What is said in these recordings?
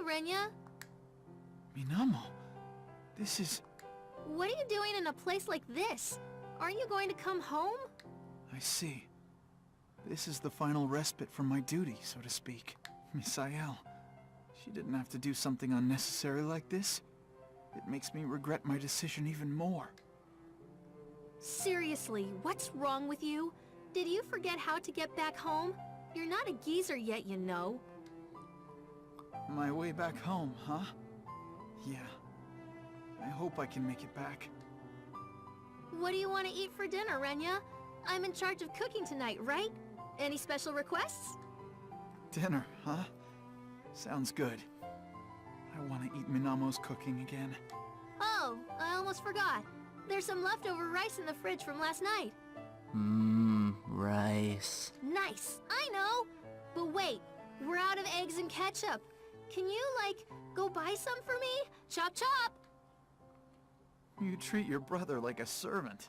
Renya. Minamo, this is... What are you doing in a place like this? Aren't you going to come home? I see. This is the final respite from my duty, so to speak. Miss Ayel. She didn't have to do something unnecessary like this. It makes me regret my decision even more. Seriously, what's wrong with you? Did you forget how to get back home? You're not a geezer yet, you know. My way back home, huh? Yeah. I hope I can make it back. What do you want to eat for dinner, Renya? I'm in charge of cooking tonight, right? Any special requests? Dinner, huh? Sounds good. I want to eat Minamo's cooking again. Oh, I almost forgot. There's some leftover rice in the fridge from last night. Rice. Nice, I know. But wait, we're out of eggs and ketchup. Can you, like, go buy some for me? Chop chop! You treat your brother like a servant.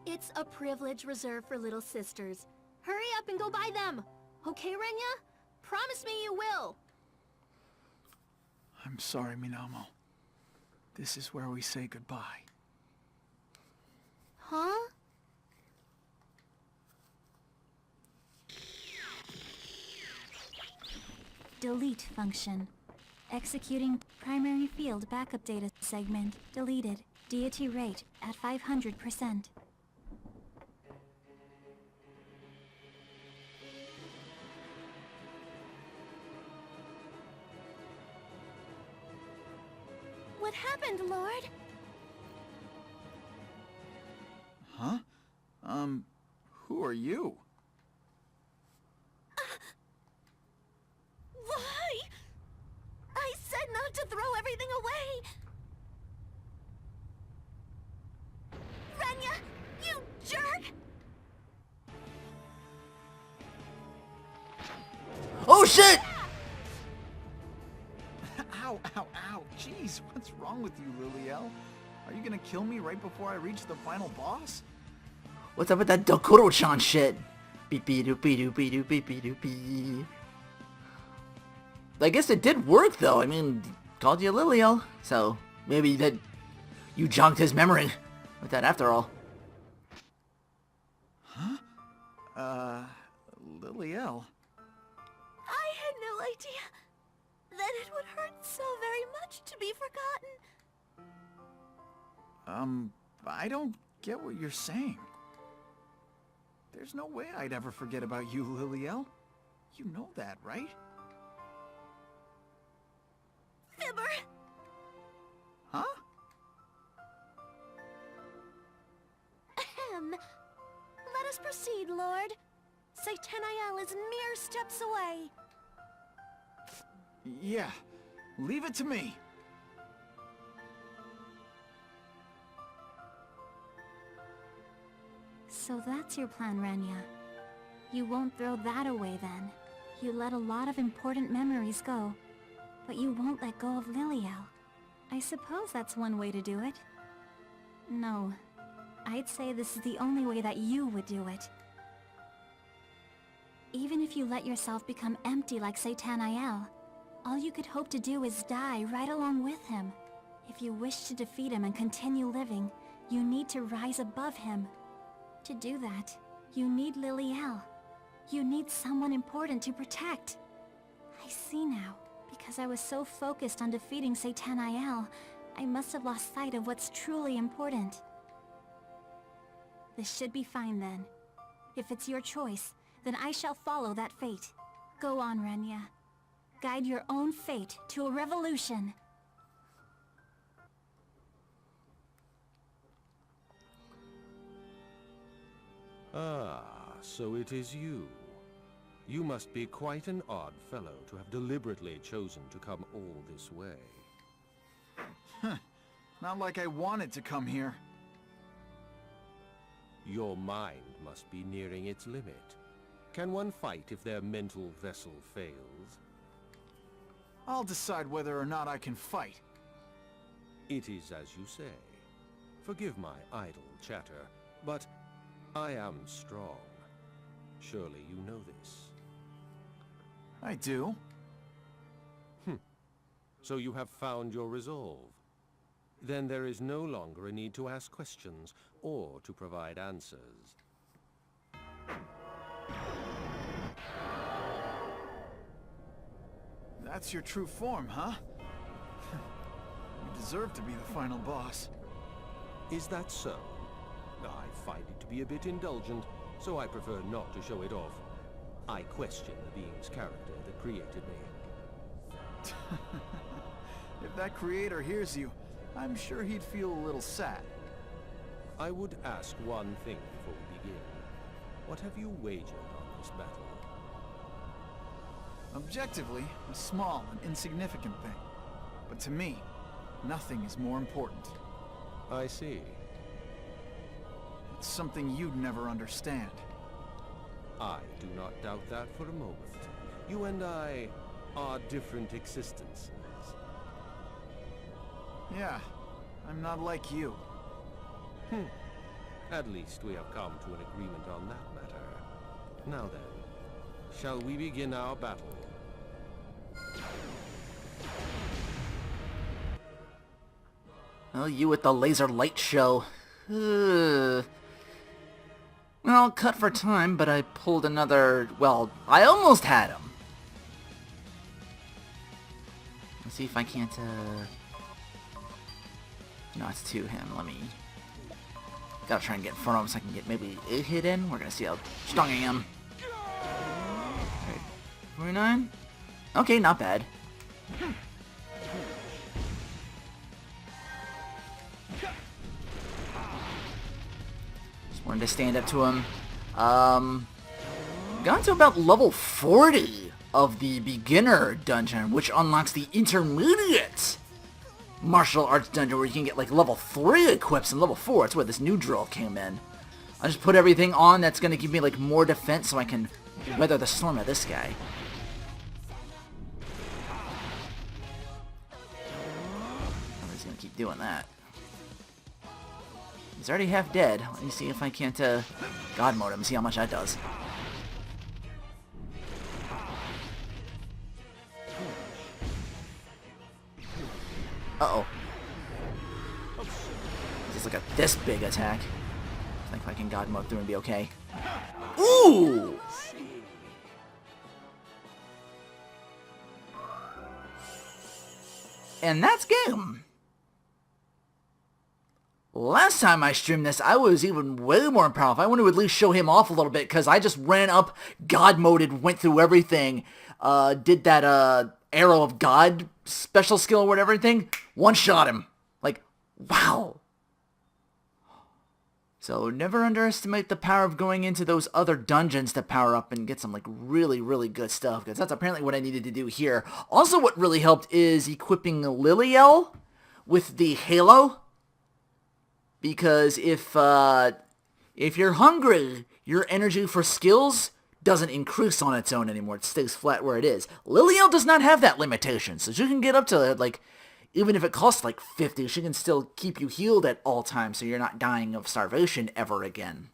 It's a privilege reserved for little sisters. Hurry up and go buy them. Okay, Renya? Promise me you will. I'm sorry, Minamo. This is where we say goodbye. Huh? Delete function. Executing primary field backup data segment deleted. Deity rate at 500%. What happened, Lord? Huh? Who are you? Why? I said not to throw everything away! Renya, you jerk! Oh shit! Ow, ow, ow. Jeez, what's wrong with you, Liliel? Are you gonna kill me right before I reach the final boss? What's up with that Dokuro-chan shit? Beepy doopy doopy doopy doopy. I guess it did work though. I mean, called you Liliel, so maybe that you jogged his memory with that after all. Huh? Liliel. I had no idea that it would hurt so very much to be forgotten. I don't get what you're saying. There's no way I'd ever forget about you, Liliel. You know that, right? Fibber! Huh? Ahem. Let us proceed, Lord. Sataniel is mere steps away. Yeah. Leave it to me. So that's your plan, Renya. You won't throw that away then. You let a lot of important memories go, but you won't let go of Liliel. I suppose that's one way to do it. No, I'd say this is the only way that you would do it. Even if you let yourself become empty like Sataniel, all you could hope to do is die right along with him. If you wish to defeat him and continue living, you need to rise above him. To do that, you need Liliel. You need someone important to protect. I see now. Because I was so focused on defeating Sataniel, I must have lost sight of what's truly important. This should be fine then. If it's your choice, then I shall follow that fate. Go on, Renya. Guide your own fate to a revolution. Ah, so it is you. You must be quite an odd fellow to have deliberately chosen to come all this way. Not like I wanted to come here. Your mind must be nearing its limit. Can one fight if their mental vessel fails? I'll decide whether or not I can fight. It is as you say. Forgive my idle chatter, but I am strong. Surely you know this. I do. So you have found your resolve. Then there is no longer a need to ask questions or to provide answers. That's your true form, huh? You deserve to be the final boss. Is that so? I find it to be a bit indulgent, so I prefer not to show it off. I question the being's character that created me. If that creator hears you, I'm sure he'd feel a little sad. I would ask one thing before we begin. What have you wagered on this battle? Objectively, a small and insignificant thing. But to me, nothing is more important. I see. It's something you'd never understand. I do not doubt that for a moment. You and I are different existences. Yeah, I'm not like you. At least we have come to an agreement on that matter. Now then, shall we begin our battle? Oh, you with the laser light show. Well, cut for time, but I pulled another... Well, I almost had him. Let's see if I can't, No, it's to him. Let me... Gotta try and get in front of him so I can get maybe a hit in. We're gonna see how strong I am. Okay, 49? Okay, not bad. Just wanted to stand up to him. Got to about level 40 of the beginner dungeon, which unlocks the intermediate martial arts dungeon where you can get like level 3 equips and level 4. That's where this new drill came in. I just put everything on that's going to give me like more defense so I can weather the storm of this guy. I'm just going to keep doing that. He's already half dead. Let me see if I can't God mode him and see how much that does. Uh-oh. Just like a this big attack. I think if I can God mode through and be okay. Ooh! And that's game. Last time I streamed this, I was even way more powerful. I want to at least show him off a little bit, because I just ran up, God moded, went through everything, did that Arrow of God special skill or whatever thing, one-shot him. Like, wow. So never underestimate the power of going into those other dungeons to power up and get some like really, really good stuff, because that's apparently what I needed to do here. Also, what really helped is equipping Liliel with the Halo. Because if you're hungry, your energy for skills doesn't increase on its own anymore. It stays flat where it is. Liliel does not have that limitation, so she can get up to, like, even if it costs, like, 50, she can still keep you healed at all times, so you're not dying of starvation ever again.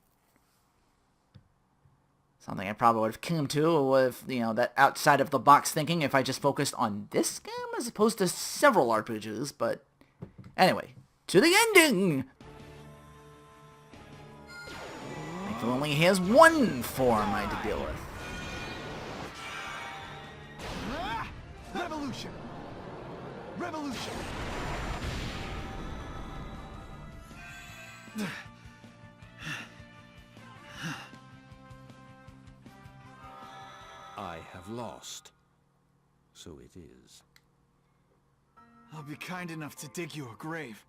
Something I probably would have come to with, you know, that outside-of-the-box thinking if I just focused on this game as opposed to several RPGs, but... Anyway, to the ending! It only has one form I had to deal with. Revolution! Revolution! I have lost. So it is. I'll be kind enough to dig you a grave.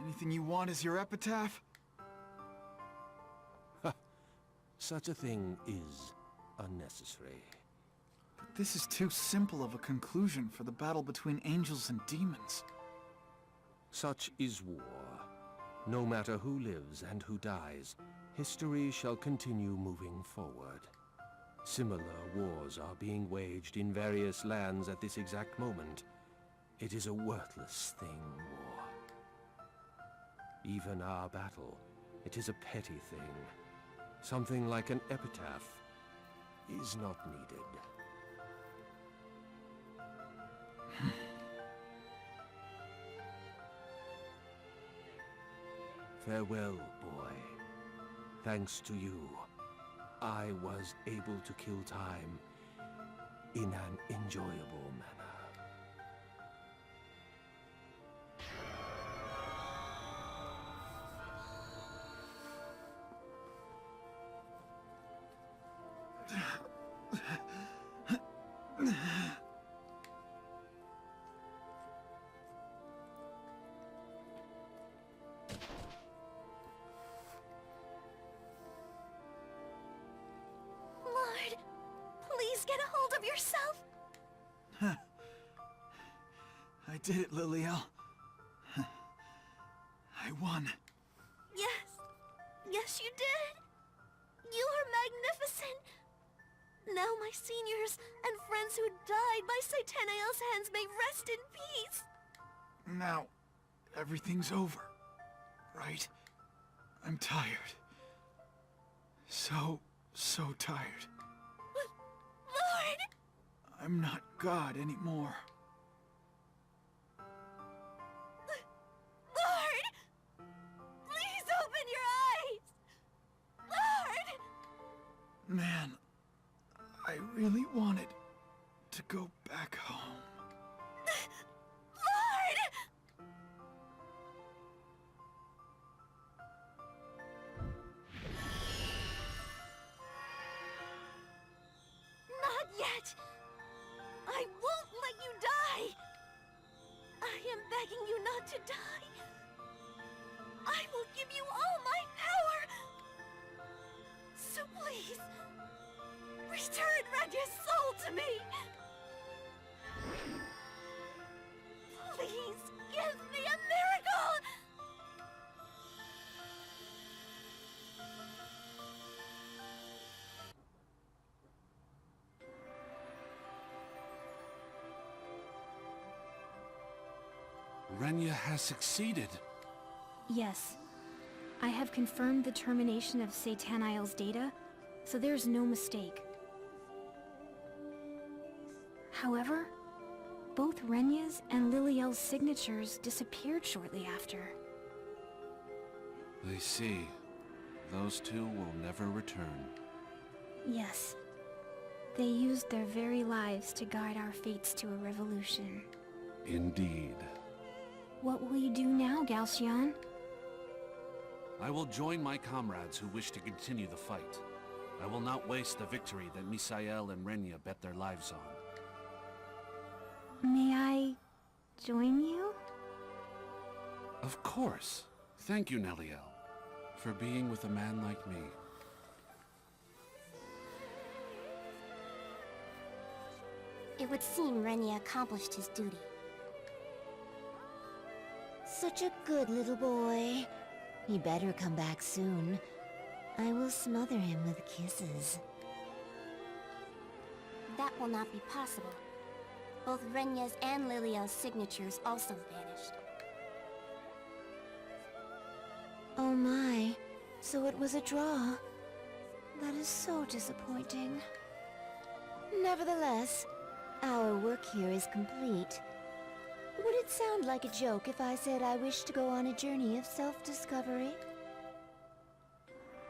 Anything you want is your epitaph? Such a thing is unnecessary. But this is too simple of a conclusion for the battle between angels and demons. Such is war. No matter who lives and who dies, history shall continue moving forward. Similar wars are being waged in various lands at this exact moment. It is a worthless thing, war. Even our battle, it is a petty thing. Something like an epitaph is not needed. Farewell, boy. Thanks to you, I was able to kill time in an enjoyable manner. Lord, please get a hold of yourself. I did it, Liliel. I won. Yes. Yes, you did. You are magnificent. Now my seniors and friends who died by Satanael's hands may rest in peace. Now, everything's over, right? I'm tired. So tired. Lord! I'm not God anymore. Lord! Please open your eyes! Lord! Man, I really wanted to go back home. Lord! Not yet! I won't let you die! I am begging you not to die. I will give you all my power! So please, return Renya's soul to me! Please, give me a miracle! Renya has succeeded. Yes. I have confirmed the termination of Satanael's data, so there's no mistake. However, both Renya's and Liliel's signatures disappeared shortly after. I see. Those two will never return. Yes. They used their very lives to guide our fates to a revolution. Indeed. What will you do now, Galcian? I will join my comrades who wish to continue the fight. I will not waste the victory that Misael and Renya bet their lives on. May I join you? Of course. Thank you, Neliel, for being with a man like me. It would seem Renya accomplished his duty. Such a good little boy. He better come back soon. I will smother him with kisses. That will not be possible. Both Renya's and Liliel's signatures also vanished. Oh my. So it was a draw. That is so disappointing. Nevertheless, our work here is complete. Would it sound like a joke if I said I wish to go on a journey of self-discovery?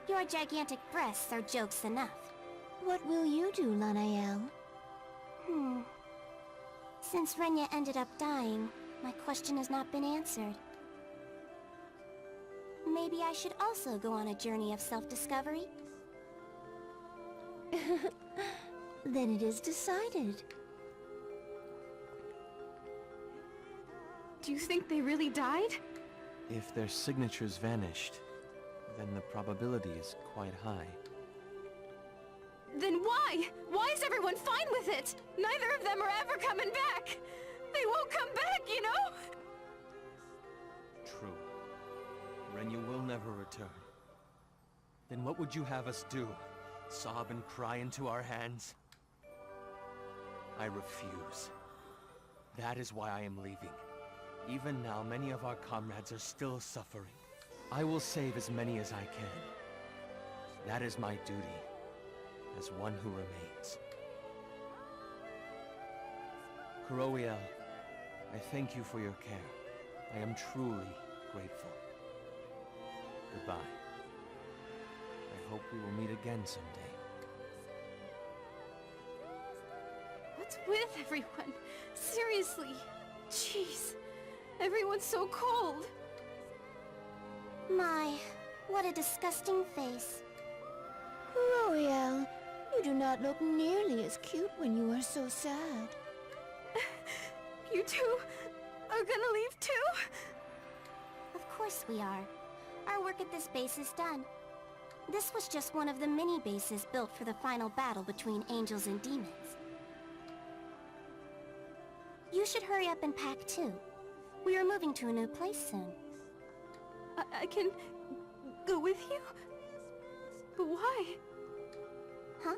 Your gigantic breasts are jokes enough. What will you do, Lanael? Since Renya ended up dying, my question has not been answered. Maybe I should also go on a journey of self-discovery? Then it is decided. Do you think they really died? If their signatures vanished, then the probability is quite high. Then why? Why is everyone fine with it? Neither of them are ever coming back! They won't come back, you know? True. Renya will never return. Then what would you have us do? Sob and cry into our hands? I refuse. That is why I am leaving. Even now, many of our comrades are still suffering. I will save as many as I can. That is my duty, as one who remains. Kuroiel, I thank you for your care. I am truly grateful. Goodbye. I hope we will meet again someday. What's with everyone? Seriously. Jeez. Everyone's so cold. My, what a disgusting face. Royale, you do not look nearly as cute when you are so sad. You two are gonna leave too? Of course we are. Our work at this base is done. This was just one of the mini bases built for the final battle between angels and demons. You should hurry up and pack too. We are moving to a new place soon. I can go with you? But why? Huh?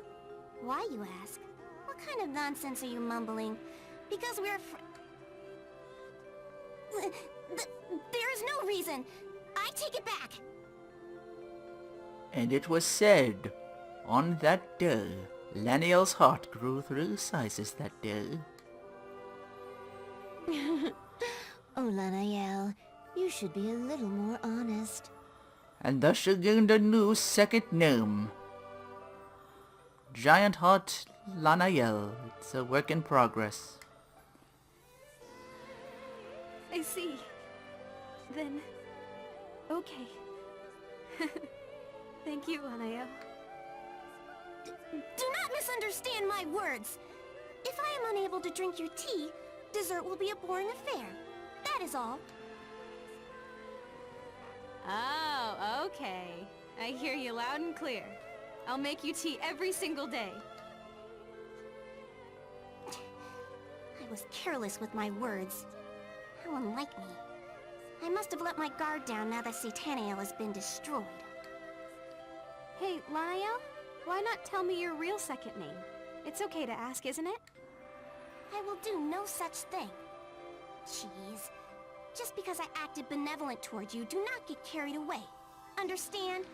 Why, you ask? What kind of nonsense are you mumbling? Because we're there is no reason! I take it back! And it was said, on that day, Laniel's heart grew 3 sizes that day. Oh, Lanael, you should be a little more honest. And thus she gained a new second name. Giant Heart Lanael. It's a work in progress. I see. Then... okay. Thank you, Anael. Do not misunderstand my words! If I am unable to drink your tea, dessert will be a boring affair. That is all. Oh, okay. I hear you loud and clear. I'll make you tea every single day. I was careless with my words. How unlike me. I must have let my guard down now that Satanael has been destroyed. Hey, Lanael, why not tell me your real second name? It's okay to ask, isn't it? I will do no such thing. Jeez. Just because I acted benevolent toward you, do not get carried away. Understand?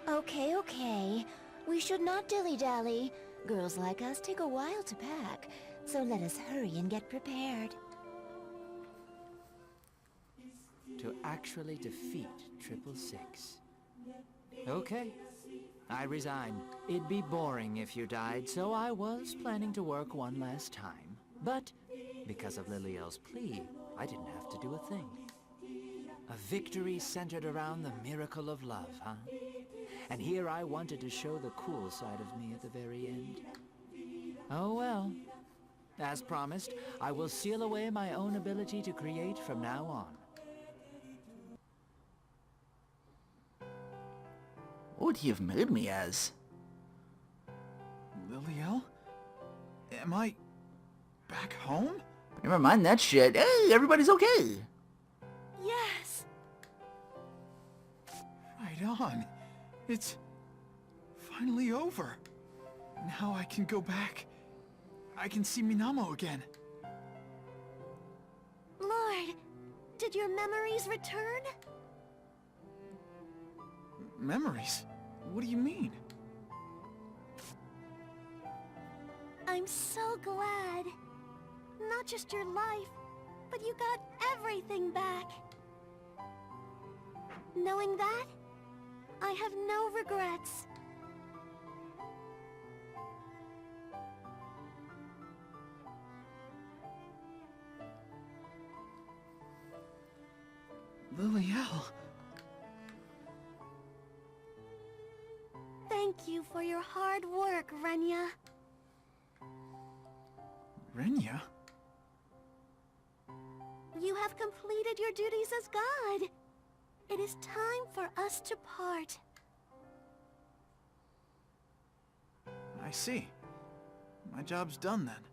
Okay, okay. We should not dilly-dally. Girls like us take a while to pack, so let us hurry and get prepared. To actually defeat 666. Okay. I resign. It'd be boring if you died, so I was planning to work one last time. But, because of Liliel's plea, I didn't have to do a thing. A victory centered around the miracle of love, huh? And here I wanted to show the cool side of me at the very end. Oh well. As promised, I will seal away my own ability to create from now on. What would he have made me as? Liliel? Am I back home? Never mind that shit. Hey, everybody's okay. Yes! Right on. It's finally over. Now I can go back. I can see Minamo again. Lord, did your memories return? Memories? What do you mean? I'm so glad. Not just your life, but you got everything back. Knowing that, I have no regrets. Liliel. Thank you for your hard work, Renya. Renya? You have completed your duties as God. It is time for us to part. I see. My job's done then.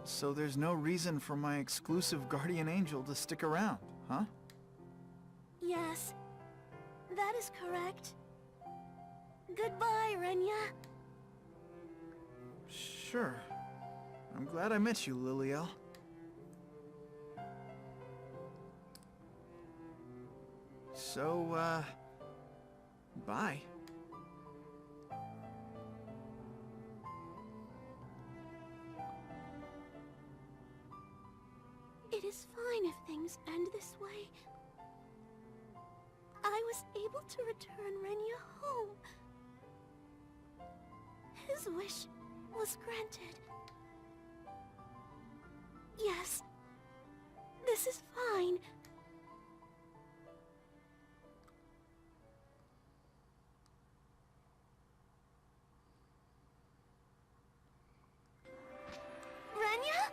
So there's no reason for my exclusive guardian angel to stick around, huh? Yes, that is correct. Goodbye, Renya. Sure. I'm glad I met you, Liliel. So, bye. It is fine if things end this way. was able to return Renya home. His wish was granted. Yes, this is fine. Renya?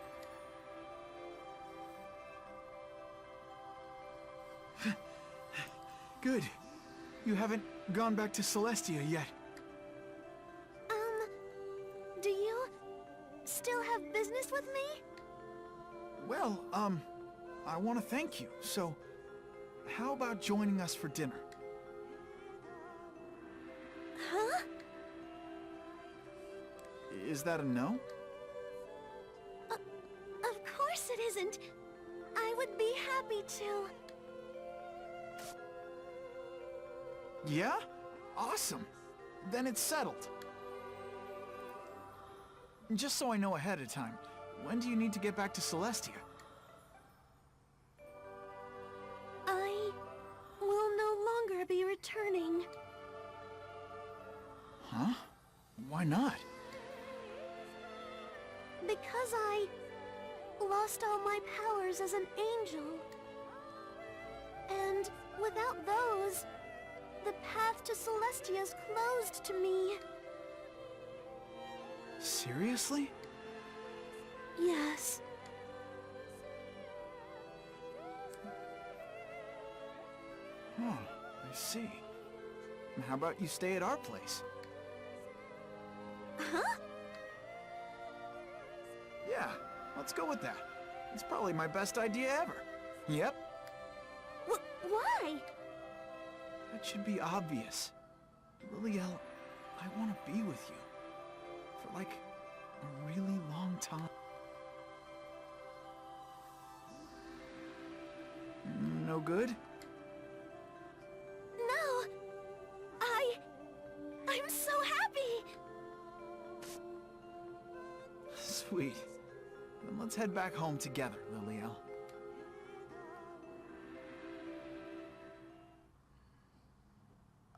Good. You haven't gone back to Celestia yet. Do you still have business with me? Well, I want to thank you, so how about joining us for dinner? Huh? Is that a no? Of course it isn't. I would be happy to. Yeah? Awesome. Then it's settled. Just so I know ahead of time, when do you need to get back to Celestia? I will no longer be returning. Huh? Why not? Because I lost all my powers as an angel. And without those, the path to Celestia is closed to me. Seriously? Yes. Oh, I see. How about you stay at our place? Huh? Yeah, let's go with that. It's probably my best idea ever. Yep. Why? That should be obvious. Liliel, I want to be with you. For like a really long time. No good? No. I'm so happy. Sweet. Then let's head back home together, Liliel.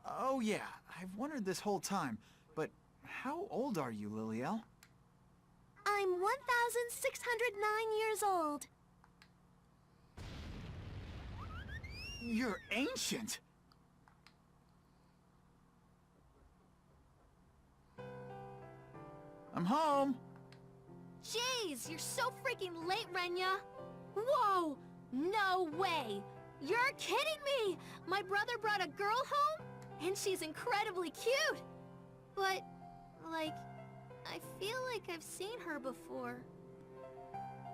Oh yeah, I've wondered this whole time, but how old are you, Liliel? I'm 1,609 years old. You're ancient! I'm home! Jeez, you're so freaking late, Renya. Whoa! No way! You're kidding me! My brother brought a girl home? And she's incredibly cute! But, like, I feel like I've seen her before.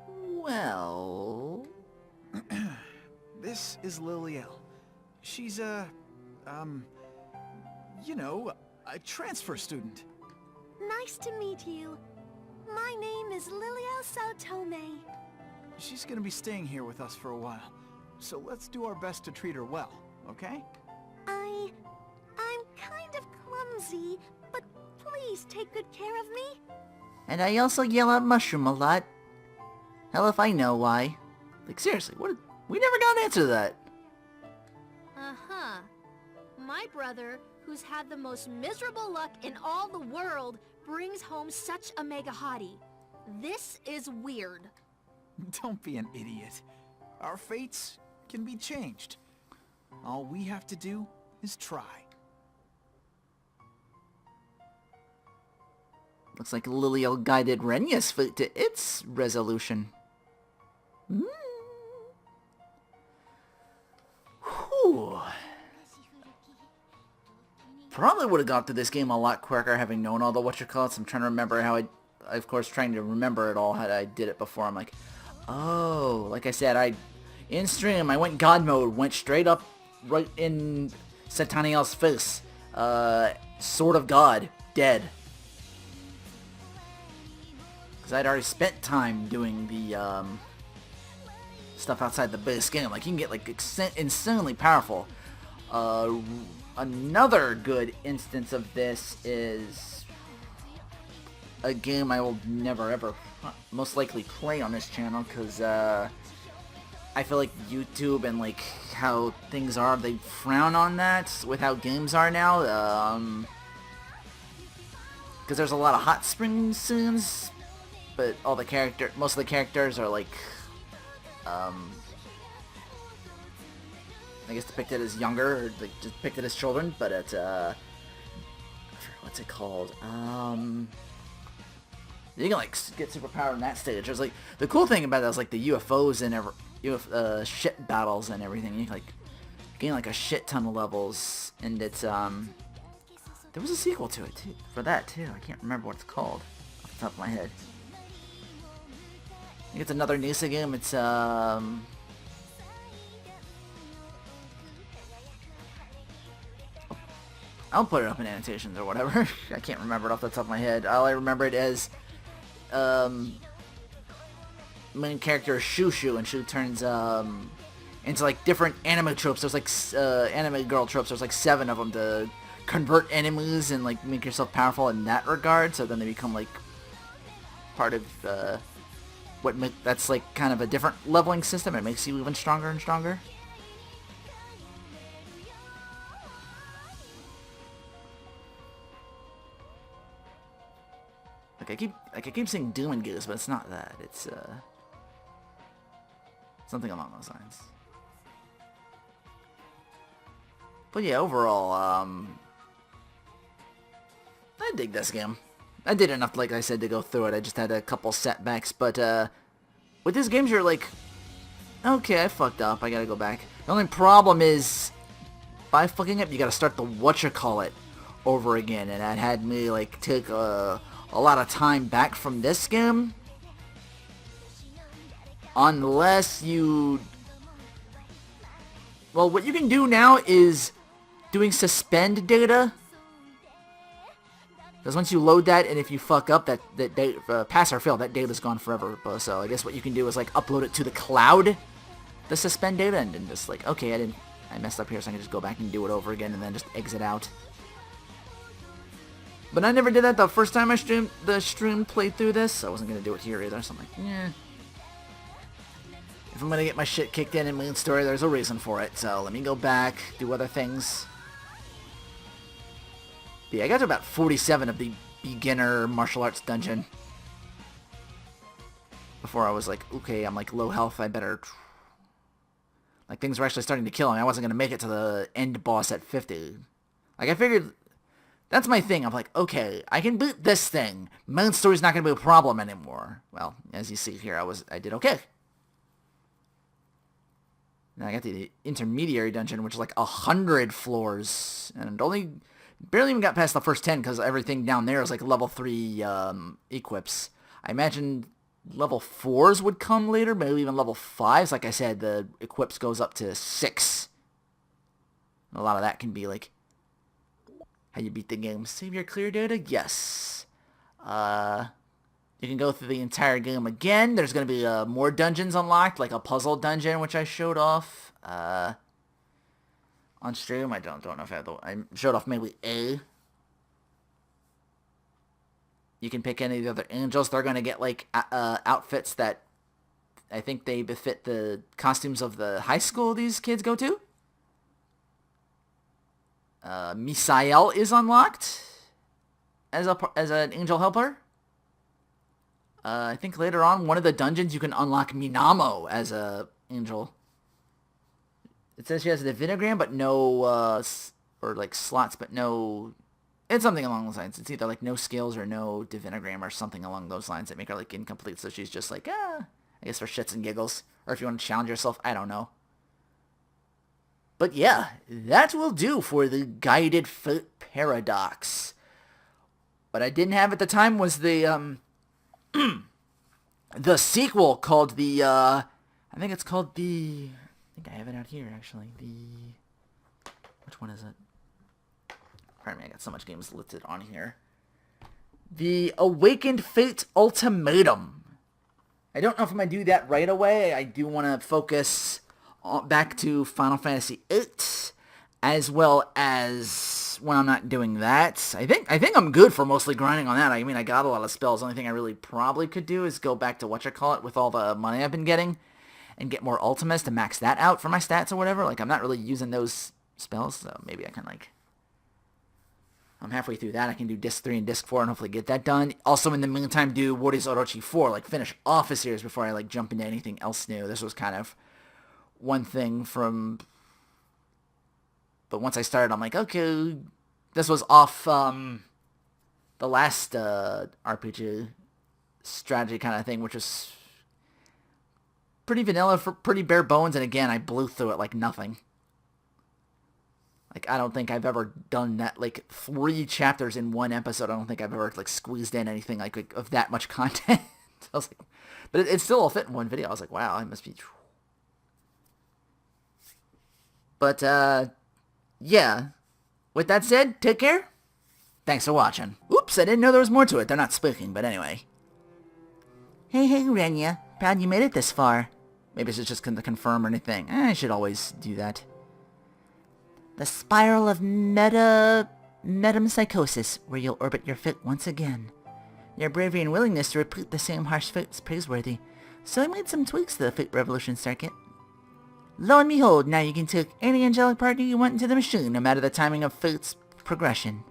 Well... This is Liliel. She's a transfer student. Nice to meet you. My name is Liliel Saotome. She's gonna be staying here with us for a while, so let's do our best to treat her well, okay? I'm kind of clumsy, but please take good care of me. And I also yell at Mushroom a lot. Hell if I know why. Like seriously, what? We never got an answer to that. Uh-huh. My brother, who's had the most miserable luck in all the world, brings home such a mega hottie. This is weird. Don't be an idiot. Our fates can be changed. All we have to do is try. Looks like Liliel guided Renya's foot to its resolution. Whew. Probably would have got through this game a lot quicker having known all the whatchamacallits. I'm trying to remember how of course, trying to remember it all how I did it before. I'm like, oh, like I said, in stream, I went God mode, went straight up right in Sataniel's face. Sword of God, dead. Because I'd already spent time doing the stuff outside the base game. Like, you can get like insanely powerful. Another good instance of this is a game I will never ever most likely play on this channel, because I I feel like YouTube and like how things are, they frown on that with how games are now. Because there's a lot of hot spring scenes, but most of the characters are like, I guess depicted as younger, or like depicted as children, but at, I forget what's it called, you can like get superpowered in that stage. There's like, the cool thing about that is like the UFOs and ship battles and everything. You can like gain like a shit ton of levels, and it's, there was a sequel to it too, for that too. I can't remember what it's called off the top of my head. I think it's another Nisa game. It's, I'll put it up in annotations or whatever. I can't remember it off the top of my head. All I remember it as, main character is Shushu, and Shu turns, into like different anime tropes. There's like, anime girl tropes. There's like 7 of them to convert enemies and like make yourself powerful in that regard. So then they become like part of, that's like kind of a different leveling system. It makes you even stronger and stronger. I keep saying Doom and Goose, but it's not that. It's something along those lines. But yeah, overall, I dig this game. I did enough, like I said, to go through it. I just had a couple setbacks, but with these games, you're like, okay, I fucked up. I gotta go back. The only problem is, by fucking up, you gotta start the whatchamacallit over again, and that had me like take a lot of time back from this game, unless you, well, what you can do now is doing suspend data, because once you load that, and if you fuck up, that pass or fail, that data's gone forever. So I guess what you can do is like upload it to the cloud, the suspend data, and then just like, okay, I messed up here, so I can just go back and do it over again, and then just exit out. But I never did that the first time I stream played through this. I wasn't going to do it here either, so I'm like, yeah. If I'm going to get my shit kicked in main story, there's a reason for it. So let me go back, do other things. But yeah, I got to about 47 of the beginner martial arts dungeon. Before I was like, okay, I'm like low health, I better... Like things were actually starting to kill me. I wasn't going to make it to the end boss at 50. Like I figured... That's my thing. I'm like, okay, I can beat this thing. Main story's not going to be a problem anymore. Well, as you see here, I did okay. Now I got the intermediary dungeon, which is like 100 floors, and barely even got past the first 10 because everything down there is like level 3 equips. I imagine level 4s would come later, maybe even level 5s. Like I said, the equips goes up to 6. A lot of that can be like how you beat the game. Save your clear data? Yes. You can go through the entire game again. There's going to be more dungeons unlocked, like a puzzle dungeon, which I showed off on stream. I don't know if I showed off maybe A. You can pick any of the other angels. They're going to get like outfits that I think they befit the costumes of the high school these kids go to. Misael is unlocked as an angel helper. I think later on, one of the dungeons you can unlock Minamo as a angel. It says she has a divinogram, but no, or like slots, but no. It's something along those lines. It's either like no skills or no divinogram or something along those lines that make her like incomplete. So she's just like, I guess for shits and giggles, or if you want to challenge yourself, I don't know. But yeah, that will do for the Guided Foot Paradox. What I didn't have at the time was the the sequel called the I think it's called the, I think I have it out here actually. Which one is it? Pardon me, I got so much games listed on here. The Awakened Fate Ultimatum. I don't know if I'm gonna do that right away. I do want to focus back to Final Fantasy VIII, as well as when I'm not doing that. I think I'm good for mostly grinding on that. I mean, I got a lot of spells. The only thing I really probably could do is go back to whatchamacallit with all the money I've been getting, and get more ultimates to max that out for my stats or whatever. Like, I'm not really using those spells, so maybe I can, like... I'm halfway through that. I can do Disc 3 and Disc 4 and hopefully get that done. Also, in the meantime, do What is Orochi 4? Like, finish off a series before I, like, jump into anything else new. This was kind of one thing from... But once I started, I'm like, okay, this was off, the last, RPG strategy kind of thing, which was pretty vanilla, for pretty bare bones, and again, I blew through it like nothing. Like, I don't think I've ever done that, like, 3 chapters in one episode. I don't think I've ever, like, squeezed in anything, like of that much content. I was like, but it still all fit in one video. I was like, wow, I must be... But, yeah. With that said, take care. Thanks for watching. Oops, I didn't know there was more to it. They're not speaking, but anyway. Hey, Renya. Proud you made it this far. Maybe it's just to confirm or anything. I should always do that. The spiral of metempsychosis, where you'll orbit your fit once again. Your bravery and willingness to repeat the same harsh fate is praiseworthy, so I made some tweaks to the Fate Revolution circuit. Lo and behold, now you can take any angelic partner you want into the machine, no matter the timing of Fate's progression.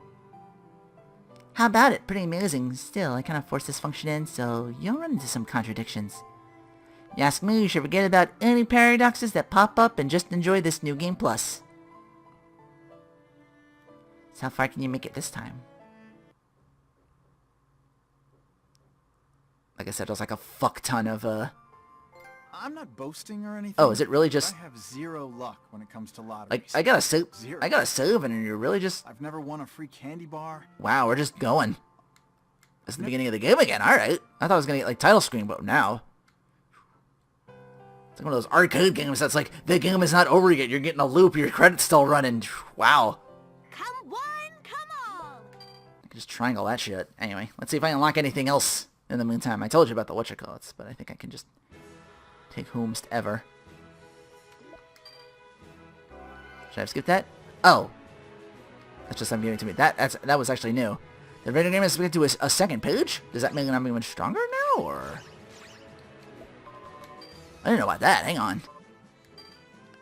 How about it? Pretty amazing. Still, I kind of forced this function in, so you'll run into some contradictions. You ask me, you should forget about any paradoxes that pop up and just enjoy this new game plus. So how far can you make it this time? Like I said, there's like a fuck ton of, I'm not boasting or anything. Oh, is it really just... I have 0 luck when it comes to lotteries. Like, I got a save. Zero. I got a save, and you're really just... I've never won a free candy bar. Wow, we're just going. That's the beginning of the game again. Alright. I thought I was gonna get, like, title screen, but now... It's like one of those arcade games that's like, the game is not over yet. You're getting a loop. Your credit's still running. Wow. Come one, come all. I can just triangle that shit. Anyway, let's see if I unlock anything else in the meantime. I told you about the whatchamacallits, but I think I can just... take whomst ever. Should I have skipped that? Oh. That's just something giving to me. That was actually new. The video game is going to do a second page? Does that mean I'm even stronger now, or...? I didn't know about that. Hang on.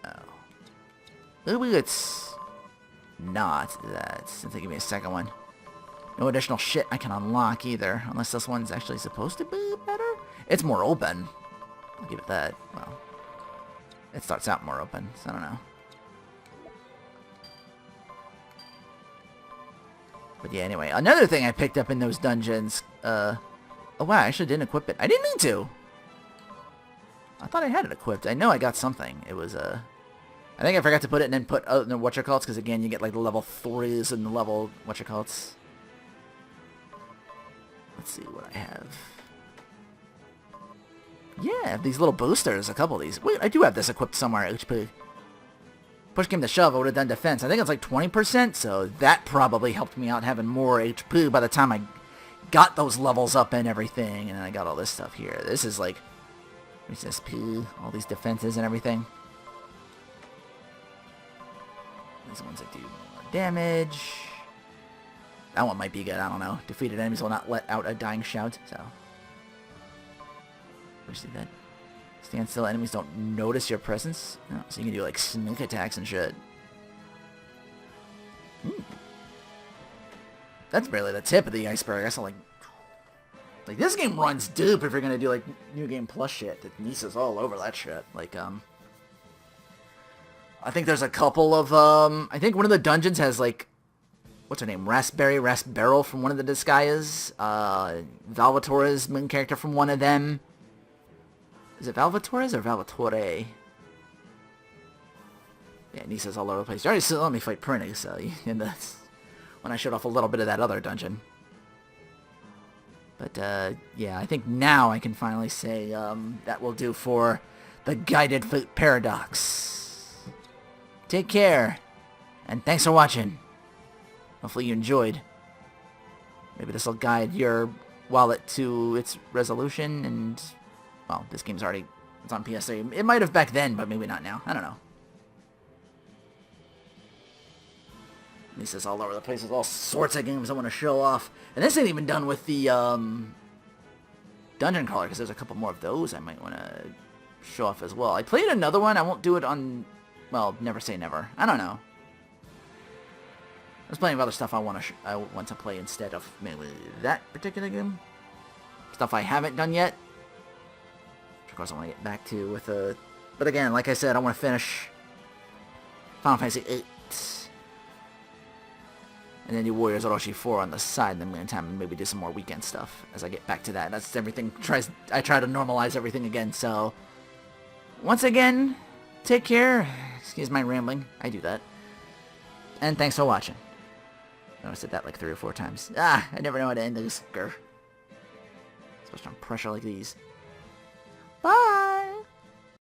Oh. Maybe it's... not that, since they give me a second one. No additional shit I can unlock either, unless this one's actually supposed to be better? It's more open. I'll give it that. Well, it starts out more open, so I don't know. But yeah, anyway, another thing I picked up in those dungeons, oh wow, I actually didn't equip it. I didn't need to! I thought I had it equipped. I know I got something. It was, I think I forgot to put it and then put, no, whatchamacallits, because again, you get like the level 3s and the level, whatchamacallits. Let's see what I have. Yeah, these little boosters, a couple of these. Wait, I do have this equipped somewhere, HP. Push came to shove, I would have done defense. I think it's like 20%, so that probably helped me out having more HP by the time I got those levels up and everything, and I got all this stuff here. This is like, resist P, all these defenses and everything. These ones that do more damage. That one might be good, I don't know. Defeated enemies will not let out a dying shout, so... see that? Stand still, enemies don't notice your presence. Oh, so you can do like sneak attacks and shit. That's barely the tip of the iceberg. I saw like this game runs deep if you're gonna do like new game plus shit. The Nisa's all over that shit. Like I think there's a couple of I think one of the dungeons has like, what's her name? Raspberry from one of the Disgaias. Valvatore's main character from one of them. Is it Valvatores or Valvatore? Yeah, Nisa's all over the place. You already saw me fight Prinny, so in the when I showed off a little bit of that other dungeon. But yeah, I think now I can finally say that will do for the Guided Fate Paradox. Take care, and thanks for watching. Hopefully you enjoyed. Maybe this will guide your wallet to its resolution and... well, this game's already... it's on PS3. It might have back then, but maybe not now. I don't know. This is all over the place. There's all sorts of games I want to show off. And this ain't even done with the, dungeon crawler, because there's a couple more of those I might want to show off as well. I played another one. I won't do it on... Well, never say never. I don't know. There's plenty of other stuff I want to play instead of maybe that particular game. Stuff I haven't done yet. Which of course I want to get back to with a... But again, like I said, I want to finish Final Fantasy VIII. And then do Warriors Orochi 4 on the side in the meantime, and maybe do some more weekend stuff as I get back to that. That's everything. I try to normalize everything again, so... Once again, take care. Excuse my rambling. I do that. And thanks for watching. I said that like 3 or 4 times. I never know how to end this. Grr. Especially on pressure like these. Bye!